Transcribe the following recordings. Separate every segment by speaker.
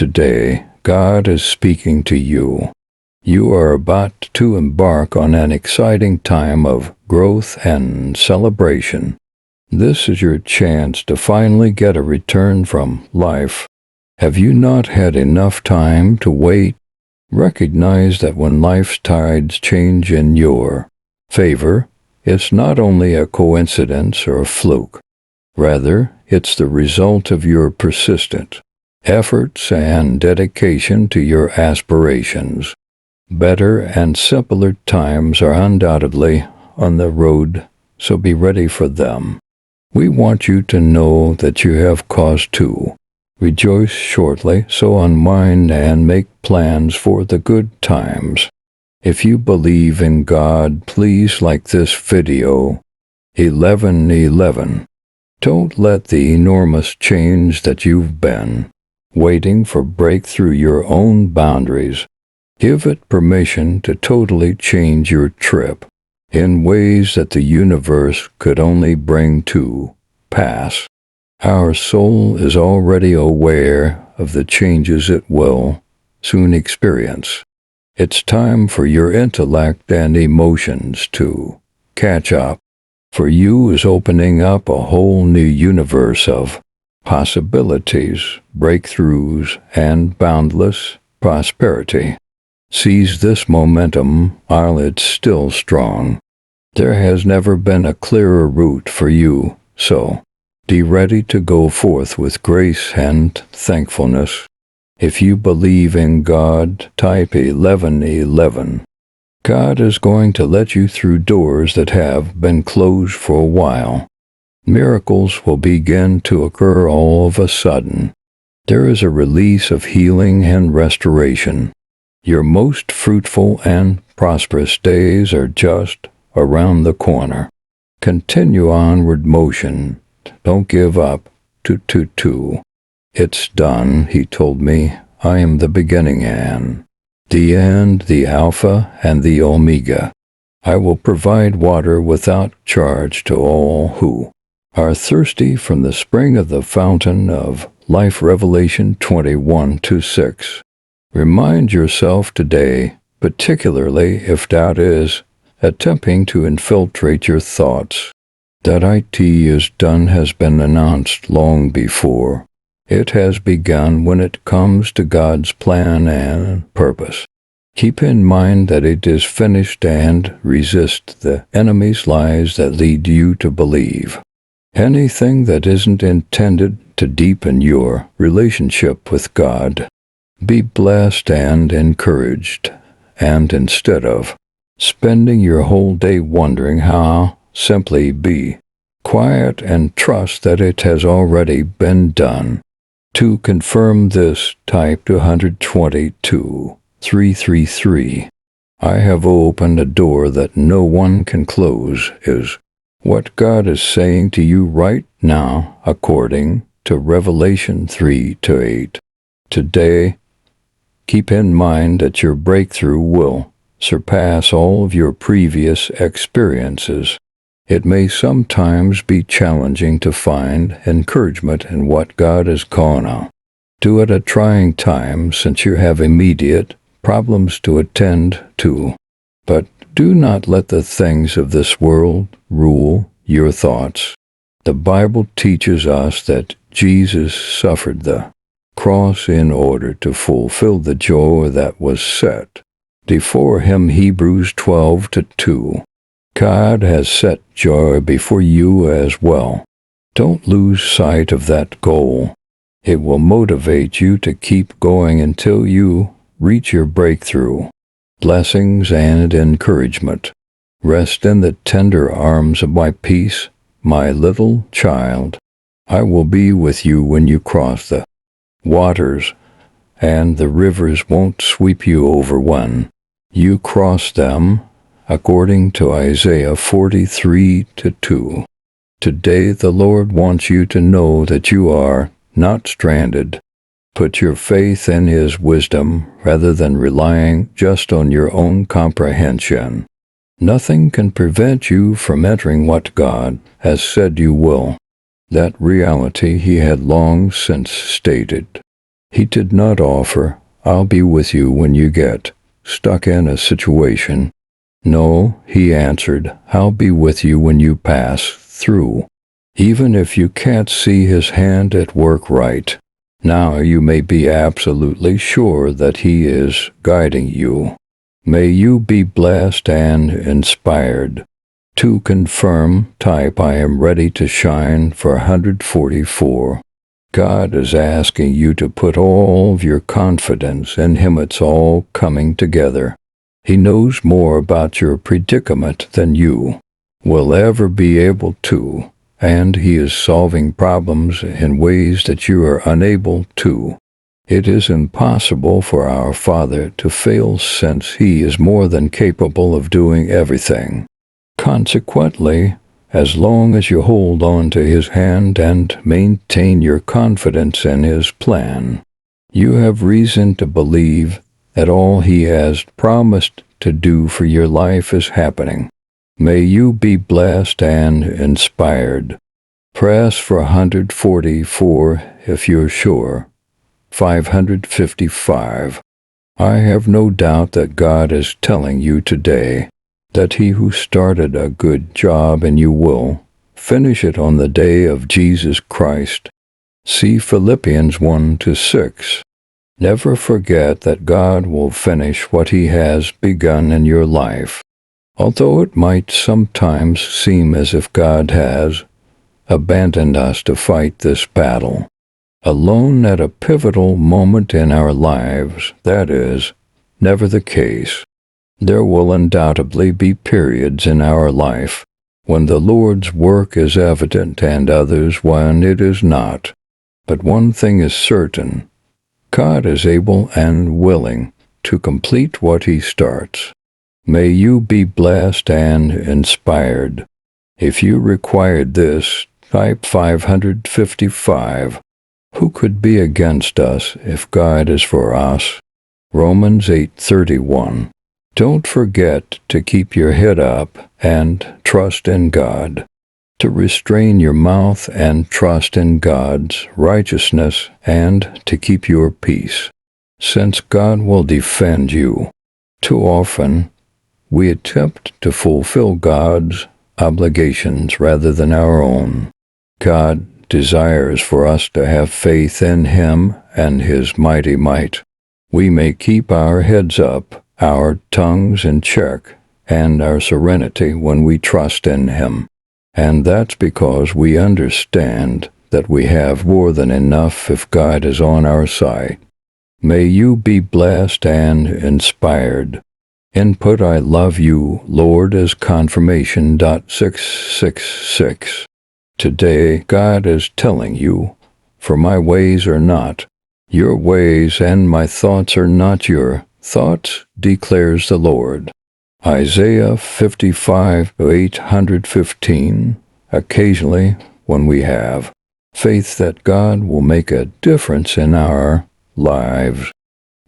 Speaker 1: today, God is speaking to you. You are about to embark on an exciting time of growth and celebration. This is your chance to finally get a return from life. Have you not had enough time to wait? Recognize that when life's tides change in your favor, it's not only a coincidence or a fluke. Rather, it's the result of your persistent efforts and dedication to your aspirations. Better and simpler times are undoubtedly on the road, so be ready for them. We want you to know that you have cause to rejoice shortly, so unwind and make plans for the good times. If you believe in God, please like this video. 11:11. Don't let the enormous change that you've been waiting for break through your own boundaries. Give it permission to totally change your trip in ways that the universe could only bring to pass. Our soul is already aware of the changes it will soon experience. It's time for your intellect and emotions to catch up. For you is opening up a whole new universe of possibilities, breakthroughs, and boundless prosperity. Seize this momentum while it's still strong. There has never been a clearer route for you, so be ready to go forth with grace and thankfulness. If you believe in God, type 11:11. God is going to let you through doors that have been closed for a while. Miracles will begin to occur all of a sudden. There is a release of healing and restoration. Your most fruitful and prosperous days are just around the corner. Continue onward motion. Don't give up. It's done, he told me. I am the beginning and the end, the Alpha and the Omega. I will provide water without charge to all who are thirsty from the spring of the fountain of life. Revelation 21:6. Remind yourself today, particularly if doubt is attempting to infiltrate your thoughts, that IT is done has been announced long before. It has begun when it comes to God's plan and purpose. Keep in mind that it is finished and resist the enemy's lies that lead you to believe anything that isn't intended to deepen your relationship with God. Be blessed and encouraged, and instead of spending your whole day wondering how, simply be quiet and trust that it has already been done. To confirm this, type 222-333. I have opened a door that no one can close is what God is saying to you right now, according to Revelation 3:8. Today, keep in mind that your breakthrough will surpass all of your previous experiences. It may sometimes be challenging to find encouragement in what God is calling on to at a trying time, since you have immediate problems to attend to. But do not let the things of this world rule your thoughts. The Bible teaches us that Jesus suffered the cross in order to fulfill the joy that was set before him. Hebrews 12:2. God has set joy before you as well. Don't lose sight of that goal. It will motivate you to keep going until you reach your breakthrough. Blessings and encouragement. Rest in the tender arms of my peace, my little child. I will be with you when you cross the waters, and the rivers won't sweep you over when you cross them, according to Isaiah 43:2. Today the Lord wants you to know that you are not stranded. Put your faith in His wisdom rather than relying just on your own comprehension. Nothing can prevent you from entering what God has said you will. That reality He had long since stated. He did not offer, "I'll be with you when you get stuck in a situation." No, he answered, "I'll be with you when you pass through." Even if you can't see his hand at work right now, you may be absolutely sure that he is guiding you. May you be blessed and inspired. To confirm, type "I am ready to shine" for 144. God is asking you to put all of your confidence in Him. It's all coming together. He knows more about your predicament than you will ever be able to, and He is solving problems in ways that you are unable to. It is impossible for our Father to fail, since He is more than capable of doing everything. Consequently, as long as you hold on to His hand and maintain your confidence in His plan, you have reason to believe that all He has promised to do for your life is happening. May you be blessed and inspired. Press for 144 if you're sure. 555. I have no doubt that God is telling you today that He who started a good job in you will finish it on the day of Jesus Christ. See Philippians 1-6. Never forget that God will finish what He has begun in your life. Although it might sometimes seem as if God has abandoned us to fight this battle alone at a pivotal moment in our lives, that is never the case. There will undoubtedly be periods in our life when the Lord's work is evident and others when it is not. But one thing is certain: God is able and willing to complete what He starts. May you be blessed and inspired. If you required this, type 555. Who could be against us if God is for us? Romans 8:31. Don't forget to keep your head up and trust in God, to restrain your mouth and trust in God's righteousness, and to keep your peace, since God will defend you. Too often, we attempt to fulfill God's obligations rather than our own. God desires for us to have faith in Him and His mighty might. We may keep our heads up, our tongues in check, and our serenity when we trust in Him. And that's because we understand that we have more than enough if God is on our side. May you be blessed and inspired. Input "I love you, Lord" as confirmation. 666. Today, God is telling you, "For my ways are not your ways, and my thoughts are not your thoughts, declares the Lord." Isaiah 55:815. Occasionally, when we have faith that God will make a difference in our lives,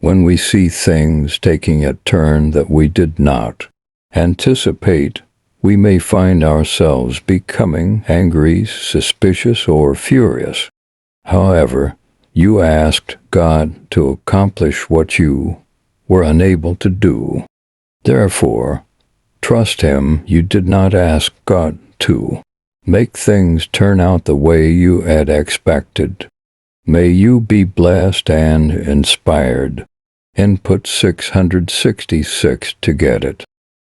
Speaker 1: when we see things taking a turn that we did not anticipate, we may find ourselves becoming angry, suspicious, or furious. However, you asked God to accomplish what you were unable to do. Therefore, trust Him. You did not ask God to make things turn out the way you had expected. May you be blessed and inspired. Input 666 to get it.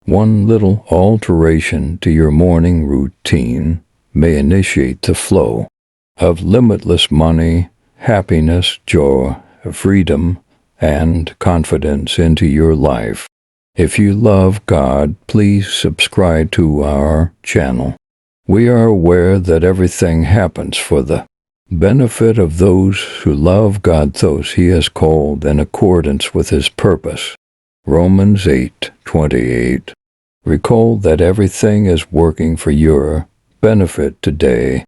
Speaker 1: One little alteration to your morning routine may initiate the flow of limitless money, happiness, joy, freedom, and confidence into your life. If you love God, please subscribe to our channel. We are aware that everything happens for the benefit of those who love God, those He has called in accordance with His purpose. Romans 8:28. Recall that everything is working for your benefit today.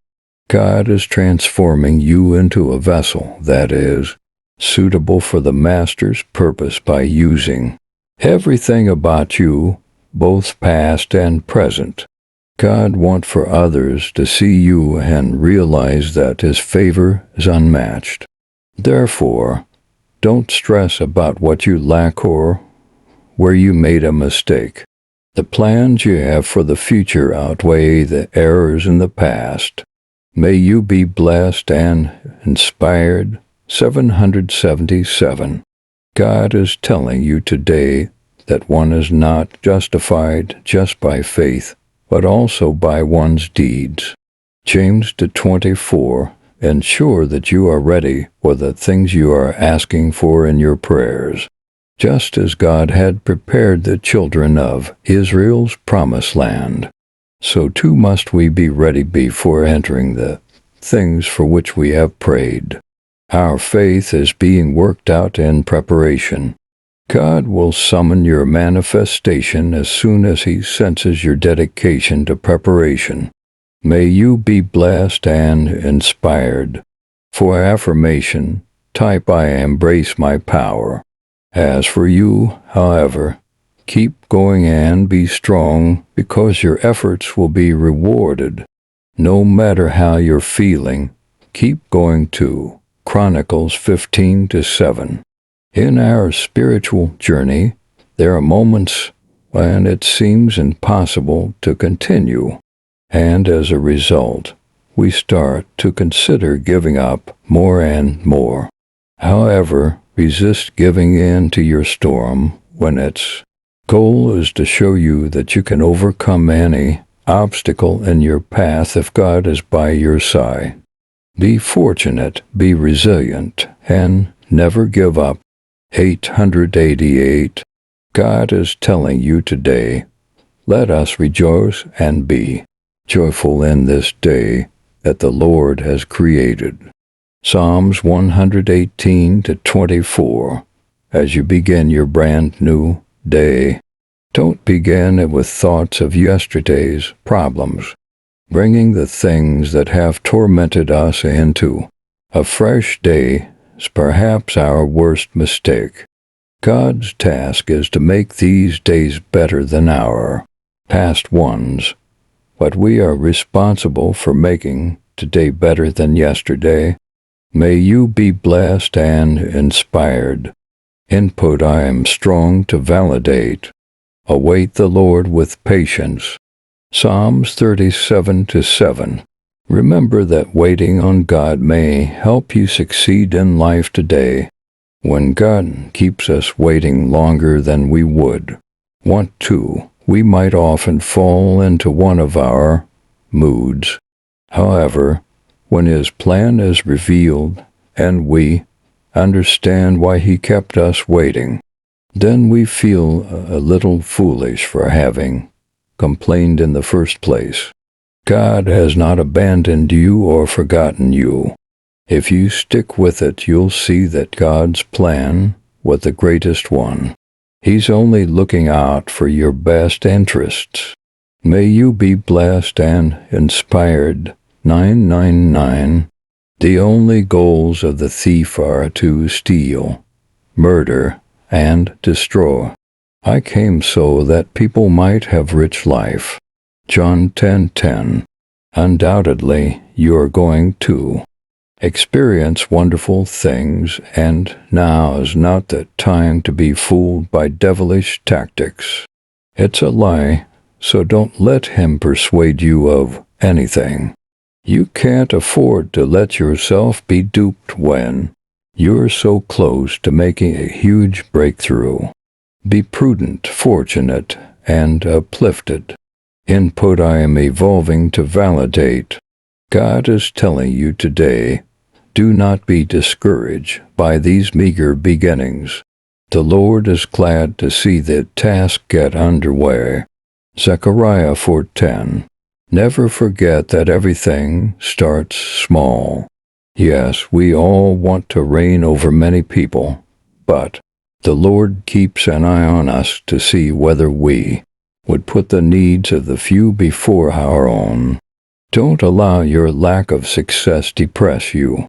Speaker 1: God is transforming you into a vessel that is suitable for the Master's purpose by using everything about you, both past and present. God wants for others to see you and realize that His favor is unmatched. Therefore, Don't stress about what you lack or where you made a mistake. The plans you have for the future outweigh the errors in the past. May you be blessed and inspired. 777. God is telling you today that one is not justified just by faith, but also by one's deeds. James 2:24. Ensure that you are ready for the things you are asking for in your prayers. Just as God had prepared the children of Israel's promised land, so too must we be ready before entering the things for which we have prayed. Our faith is being worked out in preparation. God will summon your manifestation as soon as He senses your dedication to preparation. May you be blessed and inspired. For affirmation, type "I embrace my power." As for you, however, keep going and be strong, because your efforts will be rewarded. No matter how you're feeling, keep going too. Chronicles 15:7. In our spiritual journey, there are moments when it seems impossible to continue, and as a result, we start to consider giving up more and more. However, resist giving in to your storm when its goal is to show you that you can overcome any obstacle in your path if God is by your side. Be fortunate, be resilient, and never give up. 888. God is telling you today, let us rejoice and be joyful in this day that the Lord has created. Psalms 118-24. As you begin your brand new day, don't begin it with thoughts of yesterday's problems, bringing the things that have tormented us into a fresh day is perhaps our worst mistake. God's task is to make these days better than our past ones, but we are responsible for making today better than yesterday. May you be blessed and inspired. Input: I am strong to validate. Await the Lord with patience. Psalms 37:7. Remember that waiting on God may help you succeed in life today. When God keeps us waiting longer than we would want to, we might often fall into one of our moods. However, when His plan is revealed and we understand why He kept us waiting, then we feel a little foolish for having complained in the first place. God has not abandoned you or forgotten you. If you stick with it, you'll see that God's plan was the greatest one. He's only looking out for your best interests. May you be blessed and inspired. 999. The only goals of the thief are to steal, murder, and destroy. I came so that people might have rich life. John 10:10. Undoubtedly, you are going to experience wonderful things, and now is not the time to be fooled by devilish tactics. It's a lie, so don't let him persuade you of anything. You can't afford to let yourself be duped when you're so close to making a huge breakthrough. Be prudent, fortunate, and uplifted. Input: I am evolving to validate. God is telling you today, do not be discouraged by these meager beginnings. The Lord is glad to see the task get underway. Zechariah 4:10. Never forget that everything starts small. Yes, we all want to reign over many people, but the Lord keeps an eye on us to see whether we would put the needs of the few before our own. Don't allow your lack of success depress you.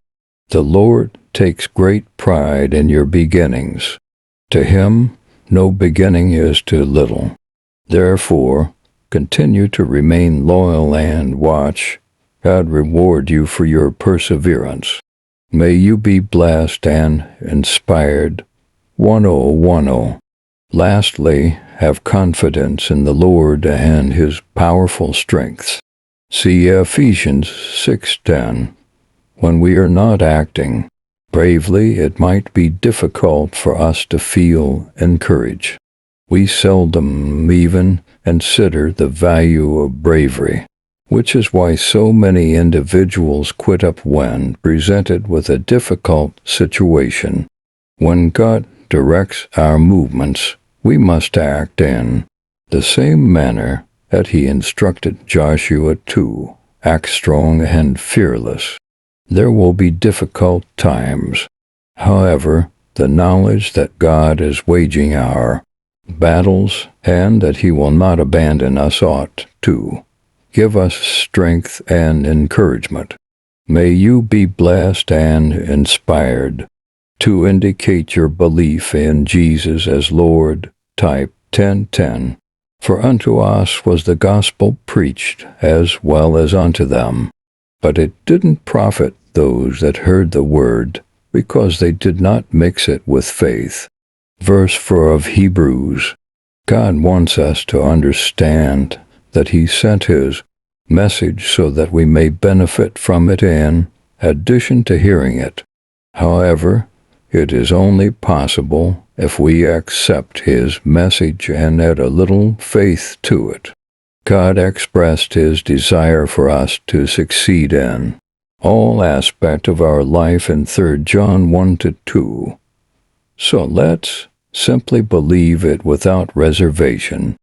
Speaker 1: The Lord takes great pride in your beginnings. To Him, no beginning is too little. Therefore, continue to remain loyal and watch God reward you for your perseverance. May you be blessed and inspired. 1010. Lastly, have confidence in the Lord and His powerful strength. See Ephesians 6:10. When we are not acting bravely, it might be difficult for us to feel encouraged. We seldom even consider the value of bravery, which is why so many individuals quit up when presented with a difficult situation. When God directs our movements, we must act in the same manner that He instructed Joshua to act strong and fearless. There will be difficult times. However, the knowledge that God is waging our battles and that He will not abandon us ought to give us strength and encouragement. May you be blessed and inspired. To indicate your belief in Jesus as Lord, type 10:10. For unto us was the gospel preached as well as unto them. But it didn't profit those that heard the word, because they did not mix it with faith. Verse 4 of Hebrews. God wants us to understand that He sent His message so that we may benefit from it in addition to hearing it. However, it is only possible if we accept His message and add a little faith to it. God expressed His desire for us to succeed in all aspects of our life in 3 John 1-2. So let's simply believe it without reservation.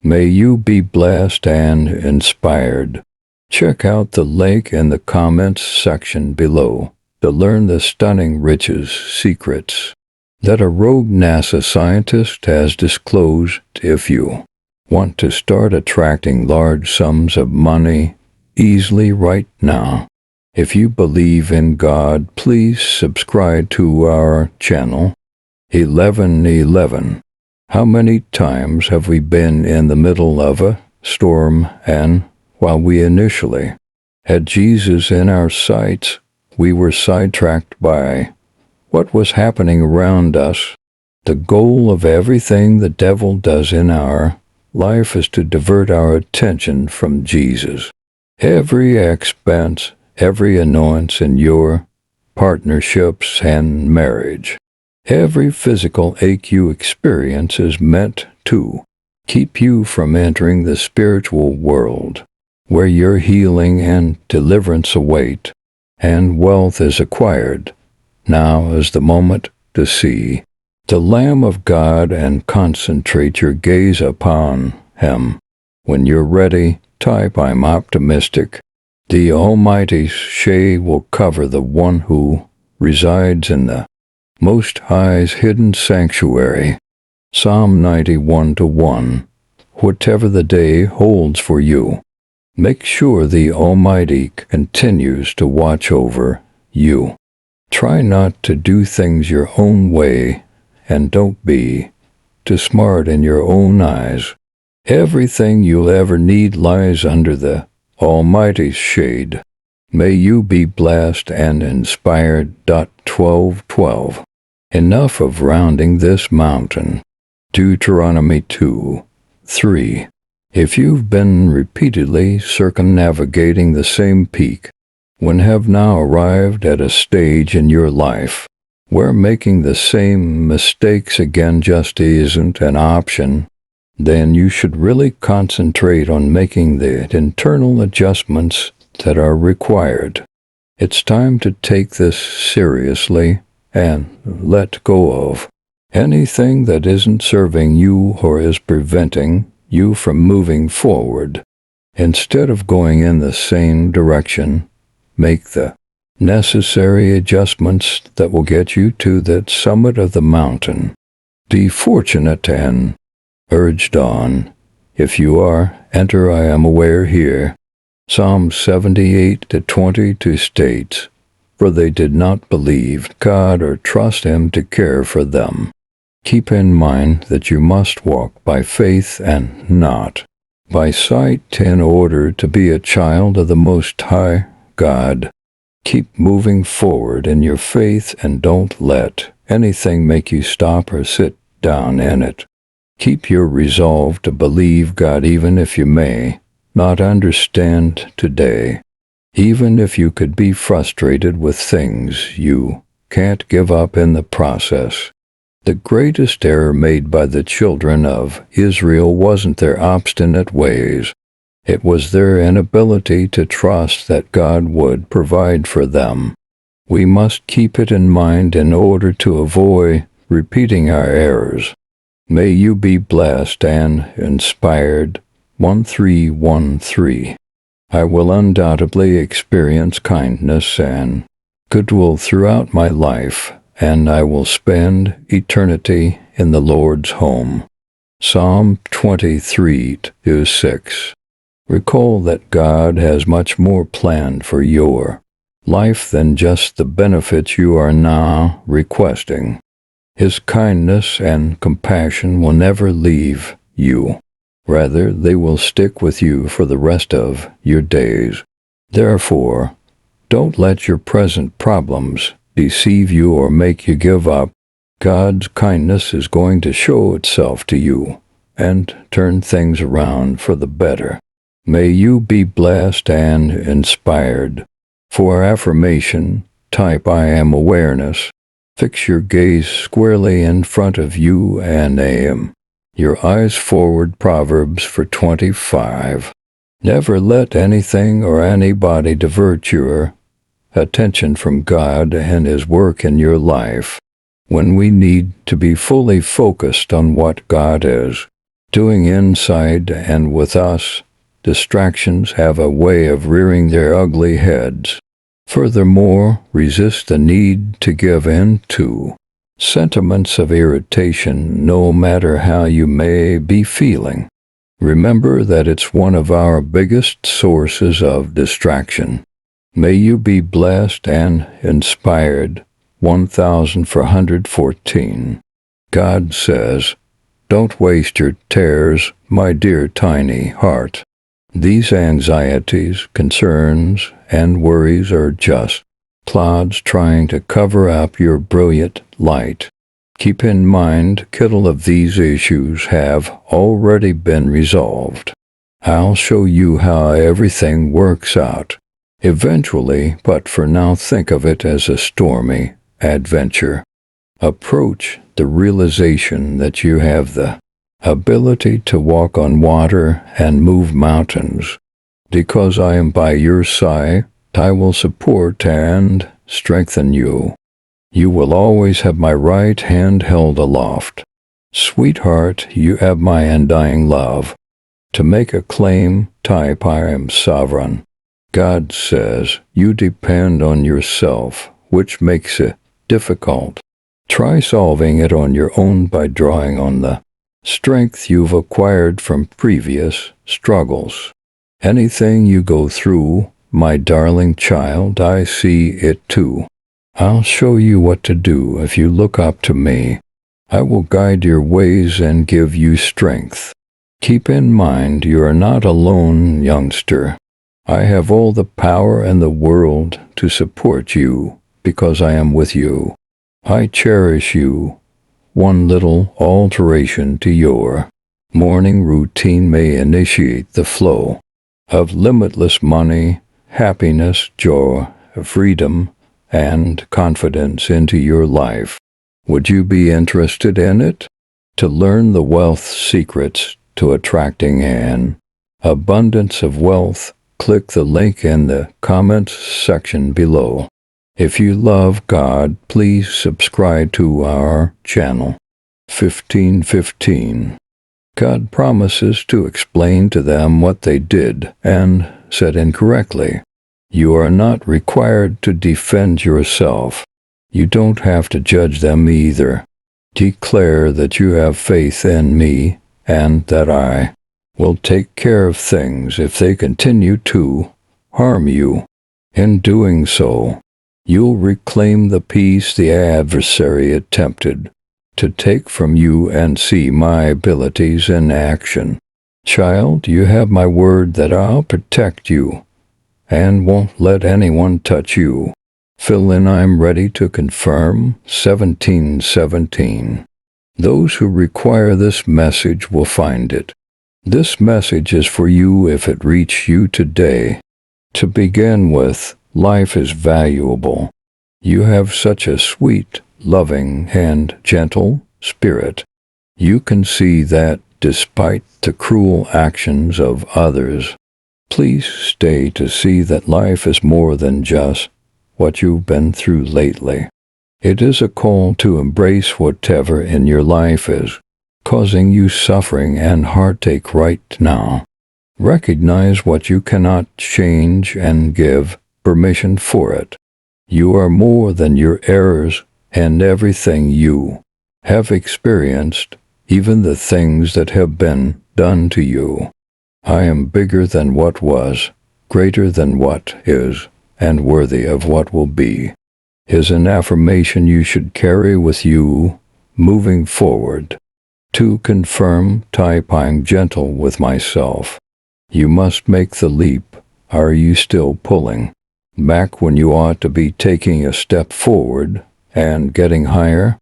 Speaker 1: May you be blessed and inspired. Check out the link in the comments section below to learn the stunning riches secrets that a rogue NASA scientist has disclosed. If you want to start attracting large sums of money easily right now, if you believe in God, please subscribe to our channel. 11:11. How many times have we been in the middle of a storm, and while we initially had Jesus in our sights, we were sidetracked by what was happening around us? The goal of everything the devil does in our life is to divert our attention from Jesus. Every expense, every annoyance in your partnerships and marriage, every physical ache you experience is meant to keep you from entering the spiritual world, where your healing and deliverance await, and wealth is acquired. Now is the moment to see the Lamb of God and concentrate your gaze upon Him. When you're ready, type "I'm optimistic." The Almighty's shade will cover the one who resides in the Most High's hidden sanctuary. Psalm 91:1. Whatever the day holds for you, make sure the Almighty continues to watch over you. Try not to do things your own way, and don't be too smart in your own eyes. Everything you'll ever need lies under the Almighty's shade. May you be blessed and inspired. 12:12. Enough of rounding this mountain. Deuteronomy 2:3. If you've been repeatedly circumnavigating the same peak, when have now arrived at a stage in your life where making the same mistakes again just isn't an option, then you should really concentrate on making the internal adjustments that are required. It's time to take this seriously and let go of anything that isn't serving you or is preventing you from moving forward. Instead of going in the same direction, make the necessary adjustments that will get you to the summit of the mountain. Be fortunate and urged on. If you are, enter "I am aware" here. Psalm 78:22 states, "For they did not believe God or trust Him to care for them." Keep in mind that you must walk by faith and not by sight in order to be a child of the Most High God. Keep moving forward in your faith and don't let anything make you stop or sit down in it. Keep your resolve to believe God even if you may not understand today. Even if you could be frustrated with things, you can't give up in the process. The greatest error made by the children of Israel wasn't their obstinate ways. It was their inability to trust that God would provide for them. We must keep it in mind in order to avoid repeating our errors. May you be blessed and inspired. 1313. I will undoubtedly experience kindness and goodwill throughout my life, and I will spend eternity in the Lord's home. Psalm 23:6. Recall that God has much more planned for your life than just the benefits you are now requesting. His kindness and compassion will never leave you. Rather, they will stick with you for the rest of your days. Therefore, don't let your present problems deceive you or make you give up. God's kindness is going to show itself to you and turn things around for the better. May you be blessed and inspired. For affirmation, type I am awareness. Fix your gaze squarely in front of you and aim your eyes forward. Proverbs 4:25. Never let anything or anybody divert your attention from God and His work in your life. When we need to be fully focused on what God is doing inside and with us, distractions have a way of rearing their ugly heads. Furthermore, resist the need to give in to sentiments of irritation, no matter how you may be feeling. Remember that it's one of our biggest sources of distraction. May you be blessed and inspired. 1414. God says, "Don't waste your tears, my dear tiny heart." These anxieties, concerns, and worries are just clouds trying to cover up your brilliant light. Keep in mind, little of these issues have already been resolved. I'll show you how everything works out eventually, but for now think of it as a stormy adventure. Approach the realization that you have the ability to walk on water and move mountains. Because I am by your side, I will support and strengthen you. You will always have my right hand held aloft. Sweetheart, you have my undying love. To make a claim, type I am sovereign. God says you depend on yourself, which makes it difficult. Try solving it on your own by drawing on the strength you've acquired from previous struggles. Anything you go through, my darling child, I see it too. I'll show you what to do if you look up to me. I will guide your ways and give you strength. Keep in mind you are not alone, youngster. I have all the power in the world to support you because I am with you. I cherish you. One little alteration to your morning routine may initiate the flow of limitless money, happiness, joy, freedom, and confidence into your life. Would you be interested in it? To learn the wealth secrets to attracting an abundance of wealth, click the link in the comments section below. If you love God, please subscribe to our channel. 1515. God promises to explain to them what they did and said incorrectly. You are not required to defend yourself. You don't have to judge them either. Declare that you have faith in me and that I will take care of things if they continue to harm you. In doing so, you'll reclaim the peace the adversary attempted to take from you and see my abilities in action. Child, you have my word that I'll protect you and won't let anyone touch you. Fill in I'm ready to confirm 17:17. Those who require this message will find it. This message is for you if it reached you today. To begin with, life is valuable. You have such a sweet, loving, and gentle spirit. You can see that despite the cruel actions of others. Please stay to see that life is more than just what you've been through lately. It is a call to embrace whatever in your life is causing you suffering and heartache right now. Recognize what you cannot change and give permission for it. You are more than your errors and everything you have experienced, even the things that have been done to you. I am bigger than what was, greater than what is, and worthy of what will be, is an affirmation you should carry with you moving forward. To confirm, type I'm gentle with myself. You must make the leap. Are you still pulling back when you ought to be taking a step forward and getting higher?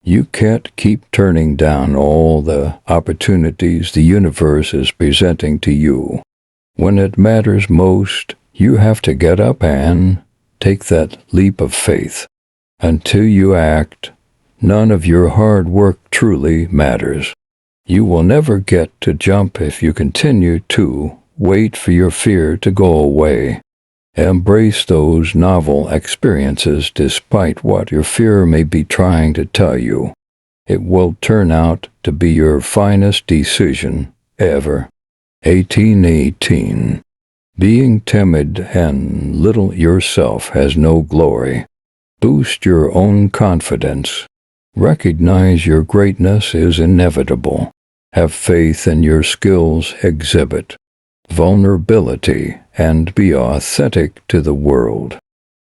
Speaker 1: You can't keep turning down all the opportunities the universe is presenting to you. When it matters most, you have to get up and take that leap of faith. Until you act, none of your hard work truly matters. You will never get to jump if you continue to wait for your fear to go away. Embrace those novel experiences despite what your fear may be trying to tell you. It will turn out to be your finest decision ever. 18:18. Being timid and little yourself has no glory. Boost your own confidence. Recognize your greatness is inevitable. Have faith in your skills. Exhibit vulnerability and be authentic to the world.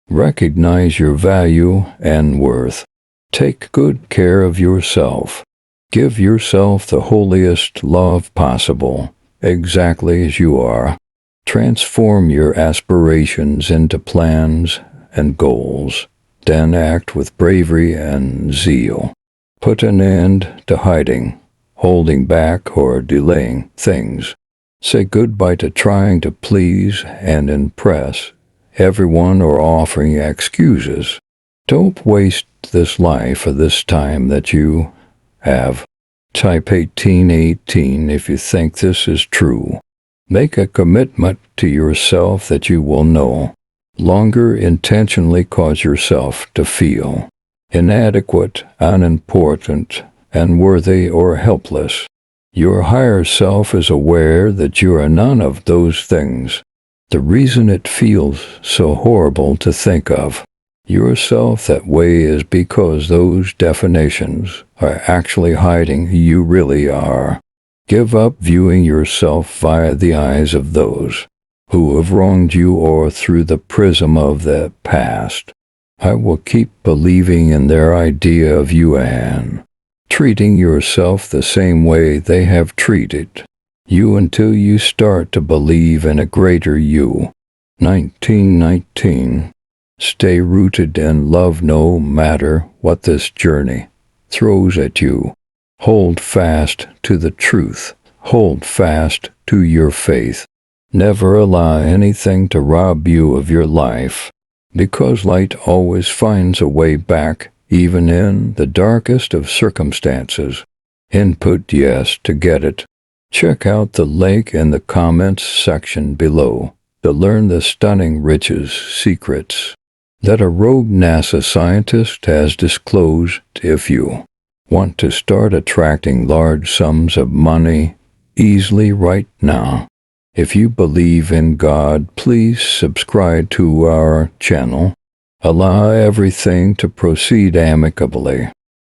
Speaker 1: Recognize your value and worth. Take good care of yourself. Give yourself the holiest love possible, exactly as you are. Transform your aspirations into plans and goals. Then act with bravery and zeal. Put an end to hiding, holding back, or delaying things. Say goodbye to trying to please and impress everyone or offering excuses. Don't waste this life or this time that you have. Type 18:18 if you think this is true. Make a commitment to yourself that you will no longer intentionally cause yourself to feel inadequate, unimportant, unworthy, or helpless. Your higher self is aware that you are none of those things. The reason it feels so horrible to think of yourself that way is because those definitions are actually hiding who you really are. Give up viewing yourself via the eyes of those who have wronged you or through the prism of the past. I will keep believing in their idea of you and treating yourself the same way they have treated you until you start to believe in a greater you. 19:19. Stay rooted in love no matter what this journey throws at you. Hold fast to the truth. Hold fast to your faith. Never allow anything to rob you of your life, because light always finds a way back, even in the darkest of circumstances. Input yes to get it. Check out the link in the comments section below to learn the stunning riches secrets that a rogue NASA scientist has disclosed. If you want to start attracting large sums of money easily right now, if you believe in God, please subscribe to our channel. Allow everything to proceed amicably.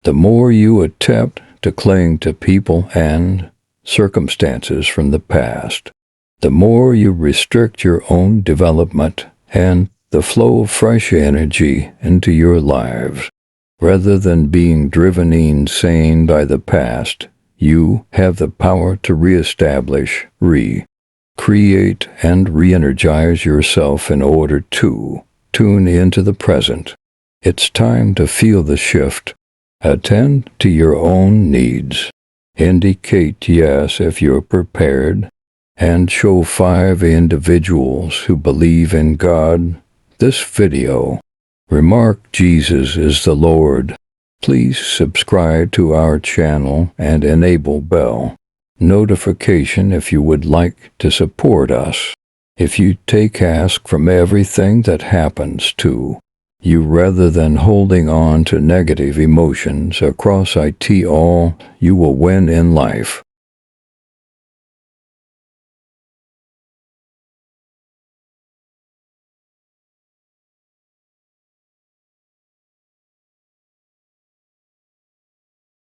Speaker 1: The more you attempt to cling to people and circumstances from the past, the more you restrict your own development and the flow of fresh energy into your lives. Rather than being driven insane by the past, you have the power to reestablish Create and re-energize yourself in order to tune into the present. It's time to feel the shift. Attend to your own needs. Indicate yes if you're prepared, and show 5 individuals who believe in God this video. Remark Jesus is the Lord. Please subscribe to our channel and enable bell notification if you would like to support us. If you take ask from everything that happens to you rather than holding on to negative emotions across it all, you will win in life.